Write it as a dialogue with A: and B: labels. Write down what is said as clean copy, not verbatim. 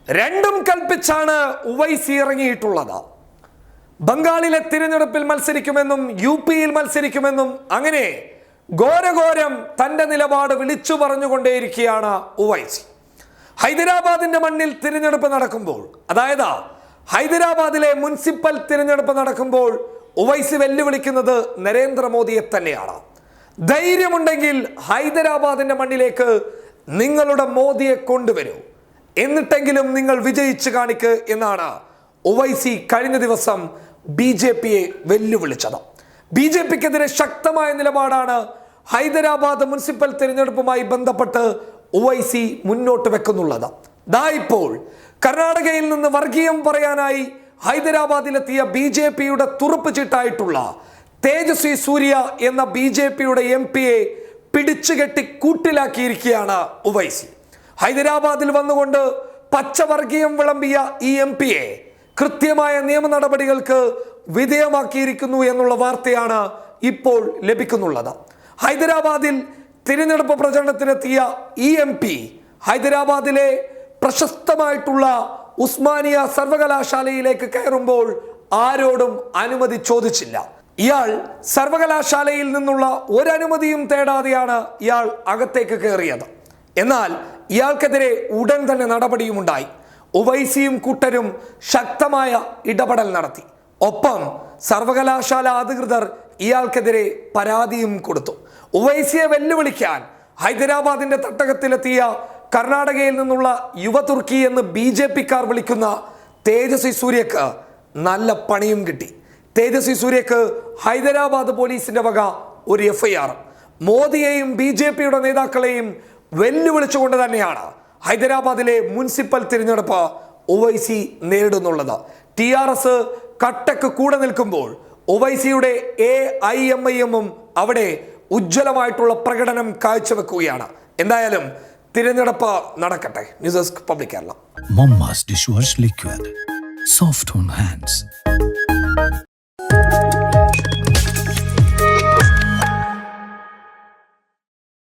A: രണ്ടും കൽപ്പിച്ചാണ് ഉവൈസി ഇറങ്ങിയിട്ടുള്ളത്. ബംഗാളിലെ തിരഞ്ഞെടുപ്പിൽ മത്സരിക്കുമെന്നും UP-യിൽ മത്സരിക്കുമെന്നും അങ്ങനെ ഘോരഘോരം തന്റെ നിലപാട് വിളിച്ചു പറഞ്ഞുകൊണ്ടേയിരിക്കുകയാണ് ഉവൈസി. ഹൈദരാബാദിന്റെ മണ്ണിൽ തിരഞ്ഞെടുപ്പ് നടക്കുമ്പോൾ, അതായത് ഹൈദരാബാദിലെ മുനിസിപ്പൽ തിരഞ്ഞെടുപ്പ് നടക്കുമ്പോൾ ഉവൈസി വെല്ലുവിളിക്കുന്നത് നരേന്ദ്രമോദിയെ തന്നെയാണ്. ധൈര്യമുണ്ടെങ്കിൽ ഹൈദരാബാദിന്റെ മണ്ണിലേക്ക് നിങ്ങളുടെ മോദിയെ കൊണ്ടുവരൂ, എന്നിട്ടെങ്കിലും നിങ്ങൾ വിജയിച്ചു കാണിക്ക് എന്നാണ് ഉവൈസി കഴിഞ്ഞ ദിവസം BJP-യെ വെല്ലുവിളിച്ചത്. BJP-ക്കെതിരെ ശക്തമായ നിലപാടാണ് ഹൈദരാബാദ് മുനിസിപ്പൽ തിരഞ്ഞെടുപ്പുമായി ബന്ധപ്പെട്ട് ഉവൈസി മുന്നോട്ട് വെക്കുന്നുള്ളത്. ഇപ്പോൾ കർണാടകയിൽ നിന്ന് വർഗീയം പറയാനായി ഹൈദരാബാദിലെത്തിയ BJP-യുടെ തുറുപ്പ് ചീട്ടായിട്ടുള്ള തേജസ്വി സൂര്യ എന്ന BJP-യുടെ MP-യെ പിടിച്ചുകെട്ടി കൂട്ടിലാക്കിയിരിക്കുകയാണ് ഉവൈസി. ഹൈദരാബാദിൽ വന്നുകൊണ്ട് പച്ചവർഗീയം വിളമ്പിയ ഈ MP-യെ കൃത്യമായ നിയമ നടപടികൾക്ക് വിധേയമാക്കിയിരിക്കുന്നു എന്നുള്ള വാർത്തയാണ് ഇപ്പോൾ ലഭിക്കുന്നുള്ളത്. ഹൈദരാബാദിൽ തിരഞ്ഞെടുപ്പ് പ്രചരണത്തിനെത്തിയ ഈ MP ഹൈദരാബാദിലെ പ്രശസ്തമായിട്ടുള്ള ഉസ്മാനിയ സർവകലാശാലയിലേക്ക് കയറുമ്പോൾ ആരോടും അനുമതി ചോദിച്ചില്ല. ഇയാൾ സർവകലാശാലയിൽ നിന്നുള്ള ഒരനുമതിയും തേടാതെയാണ് ഇയാൾ അകത്തേക്ക് കയറിയത്. എന്നാൽ ഇയാൾക്കെതിരെ ഉടൻ തന്നെ നടപടിയുമുണ്ടായി. ഉവൈസിയും കൂട്ടരും ശക്തമായ ഇടപെടൽ നടത്തി. ഒപ്പം സർവകലാശാല അധികൃതർ ഇയാൾക്കെതിരെ പരാതിയും കൊടുത്തു. ഉവൈസിയെ വെല്ലുവിളിക്കാൻ ഹൈദരാബാദിന്റെ തട്ടകത്തിലെത്തിയ കർണാടകയിൽ നിന്നുള്ള യുവതുർക്കി എന്ന് BJP-ക്കാർ വിളിക്കുന്ന തേജസ്വി സൂര്യക്ക് നല്ല പണിയും കിട്ടി. തേജസ്വി സൂര്യക്ക് ഹൈദരാബാദ് പോലീസിന്റെ വക ഒരു FIR. മോദിയെയും BJP-യുടെ നേതാക്കളെയും വെല്ലുവിളിച്ചുകൊണ്ട് തന്നെയാണ് ഹൈദരാബാദിലെ മുനിസിപ്പൽ തിരഞ്ഞെടുപ്പ് ഉവൈസി നേരിടുന്നുള്ളത്. TRS കട്ടക്ക് കൂടെ നിൽക്കുമ്പോൾ ഉവൈസിയുടെ AIMIM-ഉം അവിടെ ഉജ്ജ്വലമായിട്ടുള്ള പ്രകടനം കാഴ്ചവെക്കുകയാണ്. എന്തായാലും തിരഞ്ഞെടുപ്പ് നടക്കട്ടെ. News desk public Kerala.
B: Mama's dishwash liquid, soft on hands.